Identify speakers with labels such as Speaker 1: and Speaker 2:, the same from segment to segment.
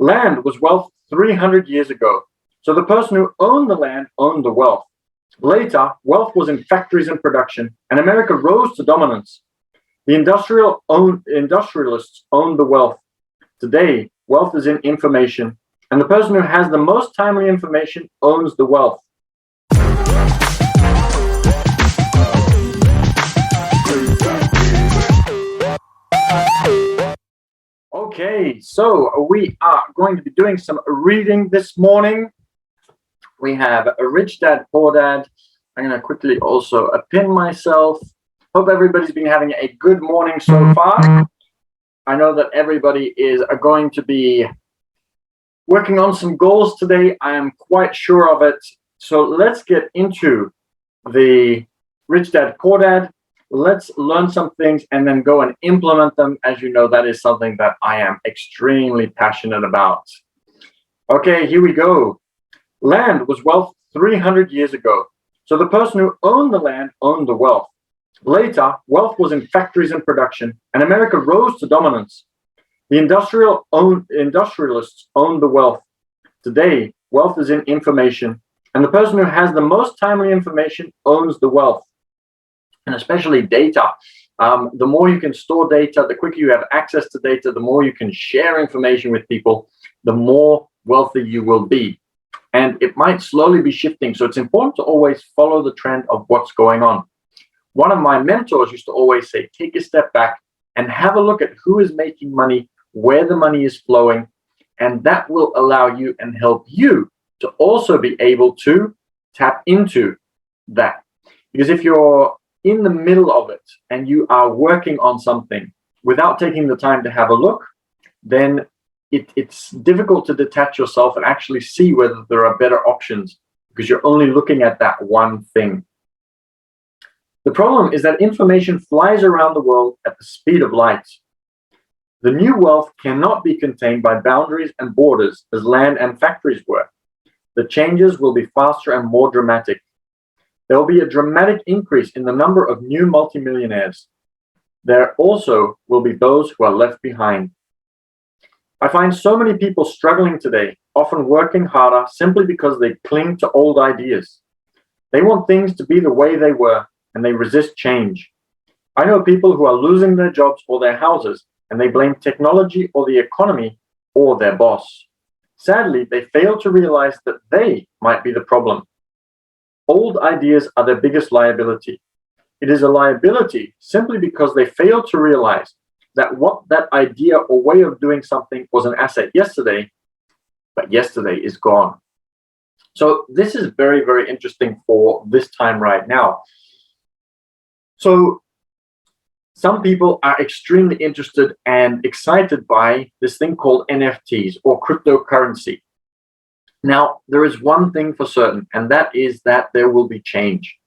Speaker 1: Land was wealth 300 years ago. So the person who owned the land owned the wealth. Later, wealth was in factories and production, and America rose to dominance. The industrialists owned the wealth. Today, wealth is in information, and the person who has the most timely information owns the wealth. Okay, so we are going to be doing some reading this morning. We have a Rich Dad, Poor Dad. I'm going to quickly also pin myself. Hope everybody's been having a good morning so far. I know that everybody is going to be working on some goals today. I am quite sure of it. So let's get into the Rich Dad, Poor Dad. Let's learn some things and then go and implement them. As you know, that is something that I am extremely passionate about. Okay, here we go. Land was wealth 300 years ago. So the person who owned the land owned the wealth. Later, wealth was in factories and production, and America rose to dominance. The industrialists owned the wealth. Today, wealth is in information, and the person who has the most timely information owns the wealth. And especially data. The more you can store data, the quicker you have access to data, the more you can share information with people, the more wealthy you will be. And it might slowly be shifting. So it's important to always follow the trend of what's going on. One of my mentors used to always say, take a step back and have a look at who is making money, where the money is flowing, and that will allow you and help you to also be able to tap into that. Because if you're in the middle of it and you are working on something without taking the time to have a look, then it's difficult to detach yourself and actually see whether there are better options because you're only looking at that one thing. The problem is that information flies around the world at the speed of light. The new wealth cannot be contained by boundaries and borders as land and factories were. The changes will be faster and more dramatic. There will be a dramatic increase in the number of new multimillionaires. There also will be those who are left behind. I find so many people struggling today, often working harder simply because they cling to old ideas. They want things to be the way they were, and they resist change. I know people who are losing their jobs or their houses, and they blame technology or the economy or their boss. Sadly, they fail to realize that they might be the problem. Old ideas are their biggest liability. It is a liability simply because they fail to realize that what that idea or way of doing something was an asset yesterday, but yesterday is gone. So this is very, very interesting for this time right now. So some people are extremely interested and excited by this thing called NFTs or cryptocurrency. Now, there is one thing for certain, and that is that there will be change.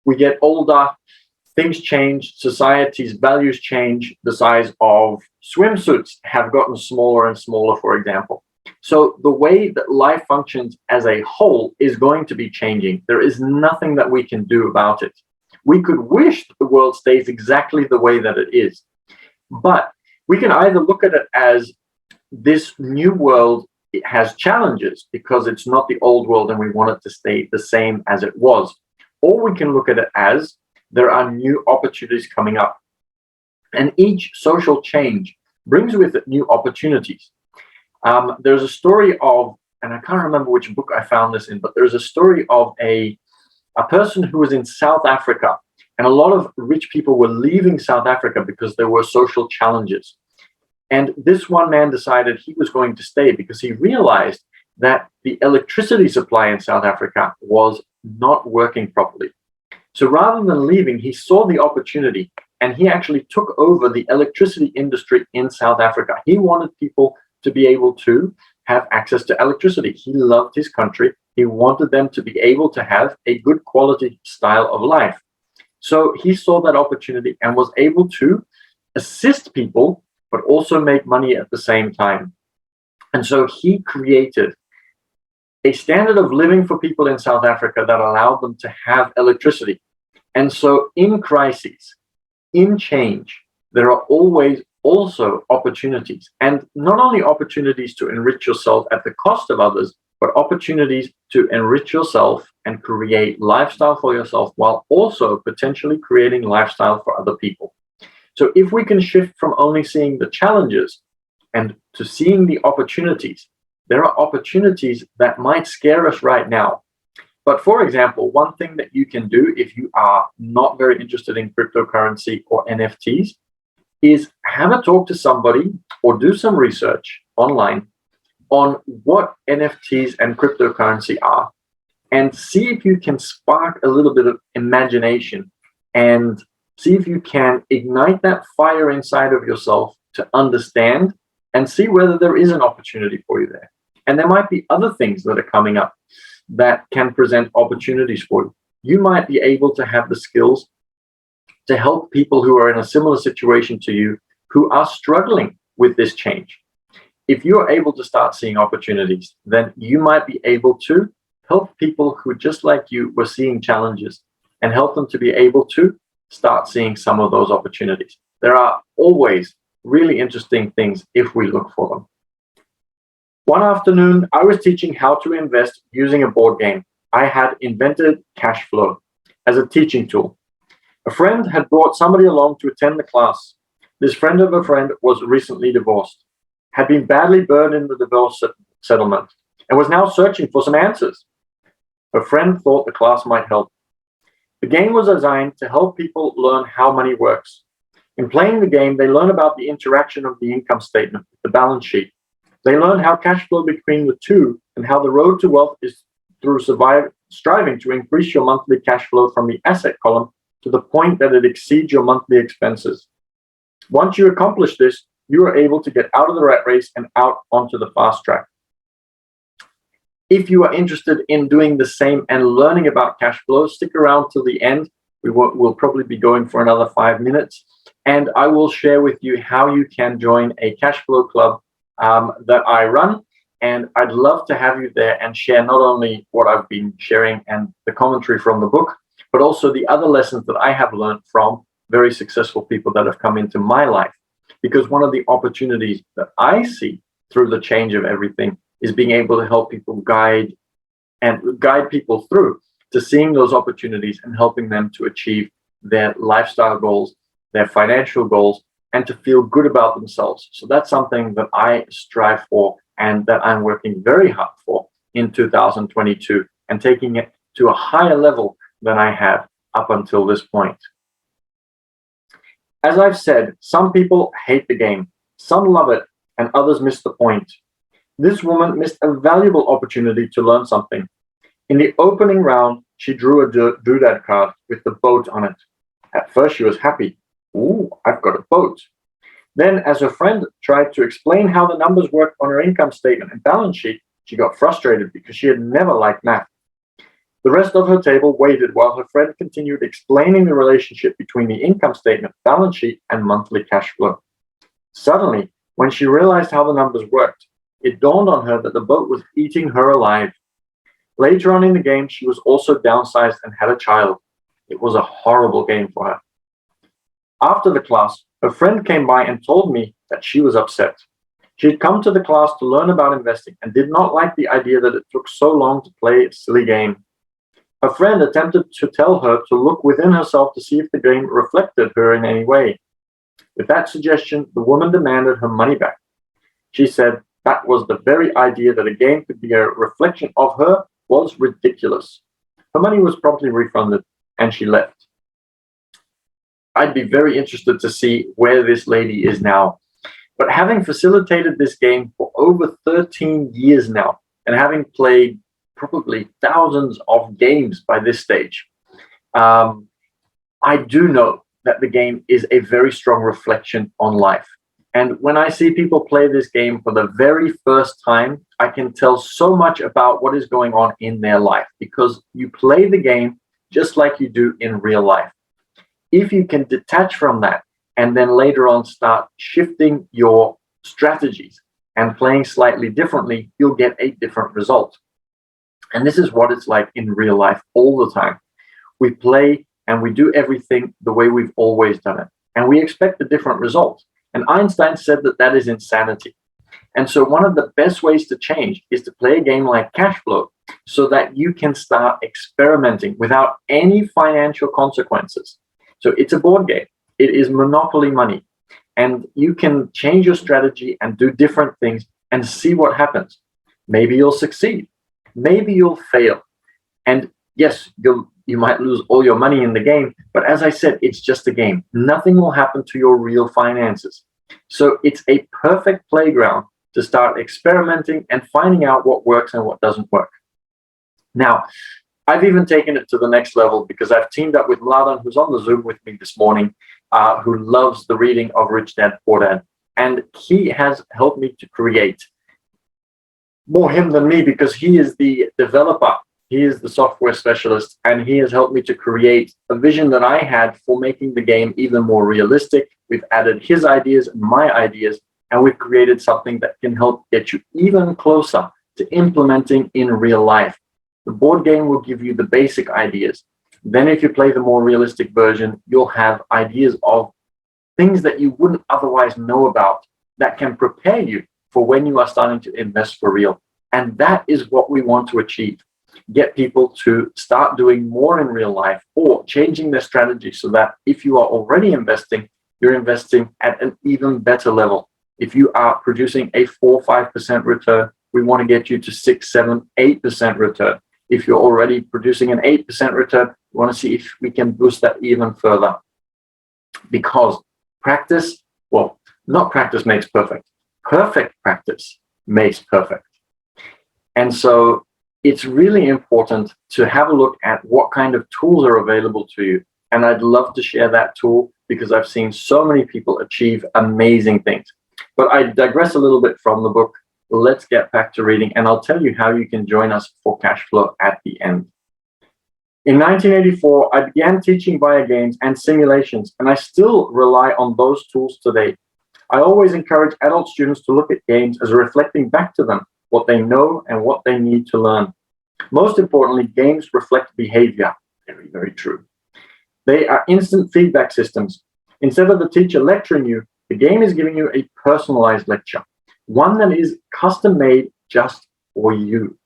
Speaker 1: We get older, things change, society's values change, the size of swimsuits have gotten smaller and smaller, for example. So the way that life functions as a whole is going to be changing. There is nothing that we can do about it. We could wish that the world stays exactly the way that it is. But we can either look at it as this new world, it has challenges because it's not the old world and we want it to stay the same as it was. Or we can look at it as there are new opportunities coming up. And each social change brings with it new opportunities. There's a story of, and I can't remember which book I found this in, but there's a story of a person who was in South Africa. And a lot of rich people were leaving South Africa because there were social challenges. And this one man decided he was going to stay because he realized that the electricity supply in South Africa was not working properly. So rather than leaving, he saw the opportunity and he actually took over the electricity industry in South Africa. He wanted people to be able to have access to electricity. He loved his country. He wanted them to be able to have a good quality style of life. So he saw that opportunity and was able to assist people, but also make money at the same time. And so he created a standard of living for people in South Africa that allowed them to have electricity. And so in crises, in change, there are always also opportunities. And not only opportunities to enrich yourself at the cost of others, but opportunities to enrich yourself and create lifestyle for yourself while also potentially creating lifestyle for other people. So if we can shift from only seeing the challenges and to seeing the opportunities, there are opportunities that might scare us right now. But for example, one thing that you can do if you are not very interested in cryptocurrency or NFTs is have a talk to somebody or do some research online on what NFTs and cryptocurrency are, and see if you can spark a little bit of imagination and see if you can ignite that fire inside of yourself to understand and see whether there is an opportunity for you there. And there might be other things that are coming up that can present opportunities for you. You might be able to have the skills to help people who are in a similar situation to you who are struggling with this change. If you're able to start seeing opportunities, then you might be able to help people who, just like you, were seeing challenges and help them to be able to start seeing some of those opportunities. There are always really interesting things if we look for them. One afternoon, I was teaching how to invest using a board game. I had invented cash flow as a teaching tool. A friend had brought somebody along to attend the class. This friend of a friend was recently divorced, had been badly burned in the divorce settlement, and was now searching for some answers. Her friend thought the class might help. The game was designed to help people learn how money works. In playing the game, they learn about the interaction of the income statement, the balance sheet. They learn how cash flow between the two and how the road to wealth is through striving to increase your monthly cash flow from the asset column to the point that it exceeds your monthly expenses. Once you accomplish this, you are able to get out of the rat race and out onto the fast track. If you are interested in doing the same and learning about cash flow, stick around till the end. We'll probably be going for another 5 minutes, and I will share with you how you can join a cash flow club that I run. And I'd love to have you there and share not only what I've been sharing and the commentary from the book, but also the other lessons that I have learned from very successful people that have come into my life. Because one of the opportunities that I see through the change of everything is being able to help people guide people through to seeing those opportunities and helping them to achieve their lifestyle goals, their financial goals, and to feel good about themselves. So that's something that I strive for and that I'm working very hard for in 2022 and taking it to a higher level than I have up until this point. As I've said, some people hate the game, some love it, and others miss the point. This woman missed a valuable opportunity to learn something. In the opening round, she drew a doodad card with the boat on it. At first, she was happy. Ooh, I've got a boat. Then, as her friend tried to explain how the numbers worked on her income statement and balance sheet, she got frustrated because she had never liked math. The rest of her table waited while her friend continued explaining the relationship between the income statement, balance sheet, and monthly cash flow. Suddenly, when she realized how the numbers worked, it dawned on her that the boat was eating her alive. Later on in the game, she was also downsized and had a child. It was a horrible game for her. After the class, her friend came by and told me that she was upset. She had come to the class to learn about investing and did not like the idea that it took so long to play a silly game. Her friend attempted to tell her to look within herself to see if the game reflected her in any way. With that suggestion, the woman demanded her money back. She said that was the very idea that a game could be a reflection of her was ridiculous. Her money was promptly refunded and she left. I'd be very interested to see where this lady is now. But having facilitated this game for over 13 years now, and having played probably thousands of games by this stage, I do know that the game is a very strong reflection on life. And when I see people play this game for the very first time, I can tell so much about what is going on in their life, because you play the game just like you do in real life. If you can detach from that and then later on start shifting your strategies and playing slightly differently, you'll get a different result. And this is what it's like in real life all the time. We play and we do everything the way we've always done it, and we expect a different result. And Einstein said that that is insanity. And so one of the best ways to change is to play a game like cash flow so that you can start experimenting without any financial consequences. So it's a board game. It is monopoly money. And you can change your strategy and do different things and see what happens. Maybe you'll succeed. Maybe you'll fail. And yes, you might lose all your money in the game, but as I said, it's just a game. Nothing will happen to your real finances. So it's a perfect playground to start experimenting and finding out what works and what doesn't work. Now, I've even taken it to the next level because I've teamed up with Mladen, who's on the Zoom with me this morning, who loves the reading of Rich Dad, Poor Dad. And he has helped me to create, more him than me because he is the developer. He is the software specialist, and he has helped me to create a vision that I had for making the game even more realistic. We've added his ideas and my ideas, and we've created something that can help get you even closer to implementing in real life. The board game will give you the basic ideas. Then if you play the more realistic version, you'll have ideas of things that you wouldn't otherwise know about that can prepare you for when you are starting to invest for real. And that is what we want to achieve. Get people to start doing more in real life or changing their strategy so that if you are already investing, you're investing at an even better level. If you are producing a 4-5% return, we want to get you to 6-7-8% return. If you're already producing an 8% return, we want to see if we can boost that even further. Because practice, well, not practice makes perfect. Perfect practice makes perfect. And so it's really important to have a look at what kind of tools are available to you. And I'd love to share that tool because I've seen so many people achieve amazing things. But I digress a little bit from the book. Let's get back to reading, and I'll tell you how you can join us for cash flow at the end. In 1984, I began teaching via games and simulations, and I still rely on those tools today. I always encourage adult students to look at games as reflecting back to them what they know and what they need to learn. Most importantly, games reflect behavior. Very, very true. They are instant feedback systems. Instead of the teacher lecturing you, the game is giving you a personalized lecture, one that is custom made just for you.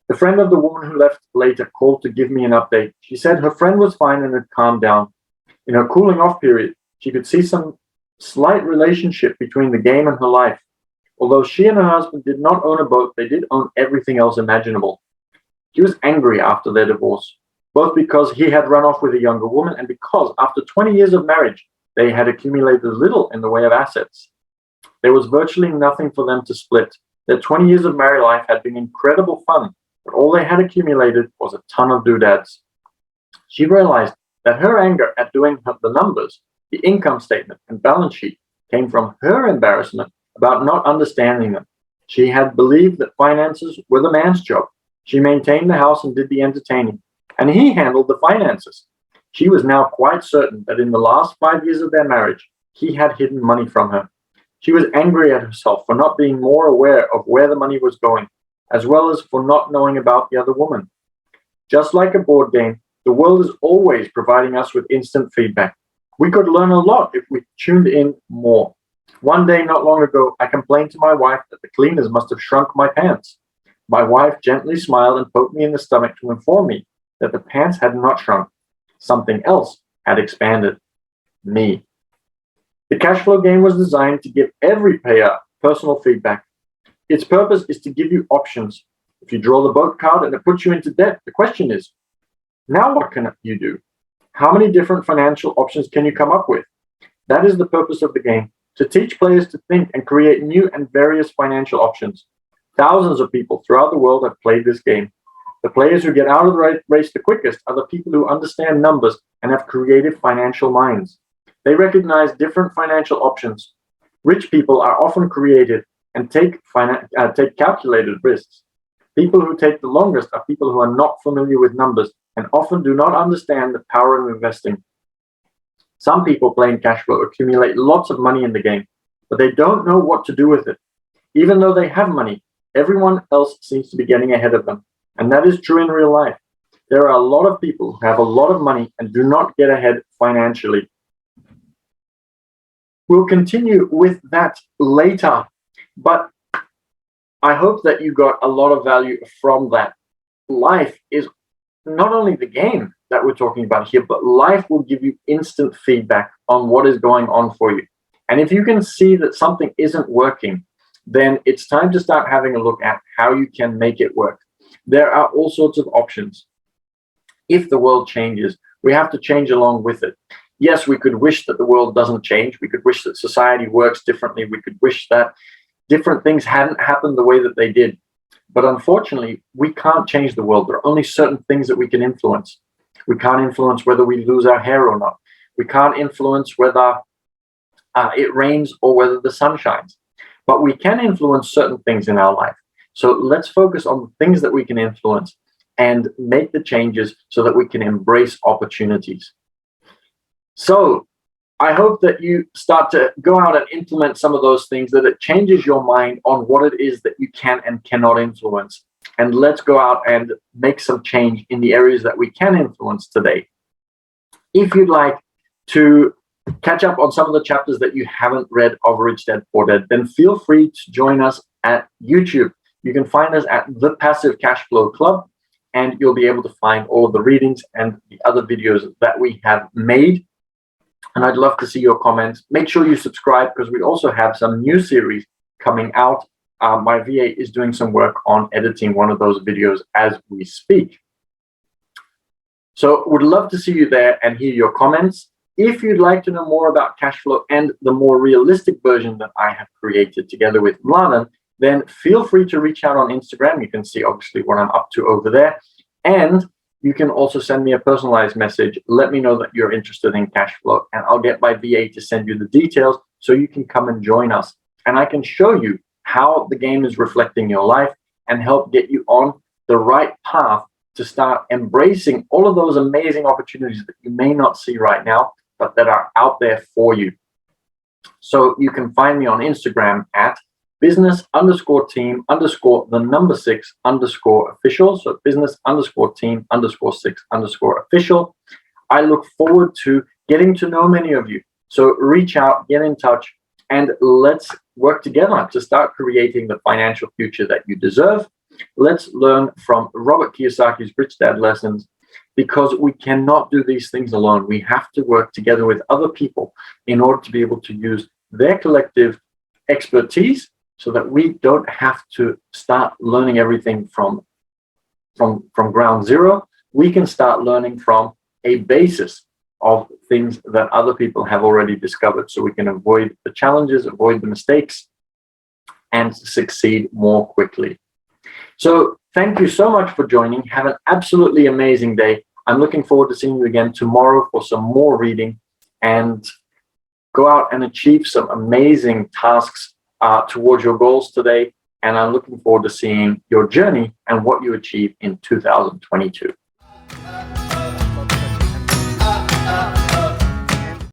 Speaker 1: The friend of the woman who left later called to give me an update. She said her friend was fine and had calmed down. In her cooling off period, she could see some slight relationship between the game and her life. Although she and her husband did not own a boat, they did own everything else imaginable. She was angry after their divorce, both because he had run off with a younger woman and because after 20 years of marriage, they had accumulated little in the way of assets. There was virtually nothing for them to split. Their 20 years of married life had been incredible fun, but all they had accumulated was a ton of doodads. She realized that her anger at doing the numbers, the income statement and balance sheet came from her embarrassment about not understanding them. She had believed that finances were the man's job. She maintained the house and did the entertaining, and he handled the finances. She was now quite certain that in the last 5 years of their marriage, he had hidden money from her. She was angry at herself for not being more aware of where the money was going, as well as for not knowing about the other woman. Just like a board game, the world is always providing us with instant feedback. We could learn a lot if we tuned in more. One day not long ago, I complained to my wife that the cleaners must have shrunk my pants. My wife gently smiled and poked me in the stomach to inform me that the pants had not shrunk. Something else had expanded. Me. The cash flow game was designed to give every payer personal feedback. Its purpose is to give you options. If you draw the boat card and it puts you into debt, the question is, now what can you do? How many different financial options can you come up with? That is the purpose of the game, to teach players to think and create new and various financial options. Thousands of people throughout the world have played this game. The players who get out of the race the quickest are the people who understand numbers and have creative financial minds. They recognize different financial options. Rich people are often creative and take calculated risks. People who take the longest are people who are not familiar with numbers and often do not understand the power of investing. Some people playing cash flow accumulate lots of money in the game, but they don't know what to do with it. Even though they have money, everyone else seems to be getting ahead of them. And that is true in real life. There are a lot of people who have a lot of money and do not get ahead financially. We'll continue with that later, but I hope that you got a lot of value from that. Life is not only the game that we're talking about here, but life will give you instant feedback on what is going on for you. And if you can see that something isn't working, then it's time to start having a look at how you can make it work. There are all sorts of options. If the world changes, we have to change along with it. Yes, we could wish that the world doesn't change. We could wish that society works differently. We could wish that different things hadn't happened the way that they did. But unfortunately, we can't change the world. There are only certain things that we can influence. We can't influence whether we lose our hair or not. We can't influence whether it rains or whether the sun shines. But we can influence certain things in our life. So let's focus on the things that we can influence and make the changes so that we can embrace opportunities. So I hope that you start to go out and implement some of those things, that it changes your mind on what it is that you can and cannot influence. And let's go out and make some change in the areas that we can influence today. If you'd like to catch up on some of the chapters that you haven't read of Rich Dad Poor Dad, then feel free to join us at YouTube. You can find us at The Passive Cash Flow Club, and you'll be able to find all of the readings and the other videos that we have made. And I'd love to see your comments. Make sure you subscribe, because we also have some new series coming out. My VA is doing some work on editing one of those videos as we speak. So would love to see you there and hear your comments. If you'd like to know more about cash flow and the more realistic version that I have created together with Mladen, then feel free to reach out on Instagram. You can see obviously what I'm up to over there. And you can also send me a personalized message. Let me know that you're interested in cash flow, and I'll get my VA to send you the details so you can come and join us. And I can show you how the game is reflecting your life and help get you on the right path to start embracing all of those amazing opportunities that you may not see right now, but that are out there for you. So you can find me on Instagram at business_team_the number 6_official. So business_team_6_official. I look forward to getting to know many of you. So reach out, get in touch, and let's work together to start creating the financial future that you deserve. Let's learn from Robert Kiyosaki's Rich Dad Lessons, because we cannot do these things alone. We have to work together with other people in order to be able to use their collective expertise, so that we don't have to start learning everything from ground zero. We can start learning from a basis of things that other people have already discovered, so we can avoid the challenges, avoid the mistakes, and succeed more quickly. So thank you so much for joining. Have an absolutely amazing day. I'm looking forward to seeing you again tomorrow for some more reading, and go out and achieve some amazing tasks towards your goals today. And I'm looking forward to seeing your journey and what you achieve in 2022.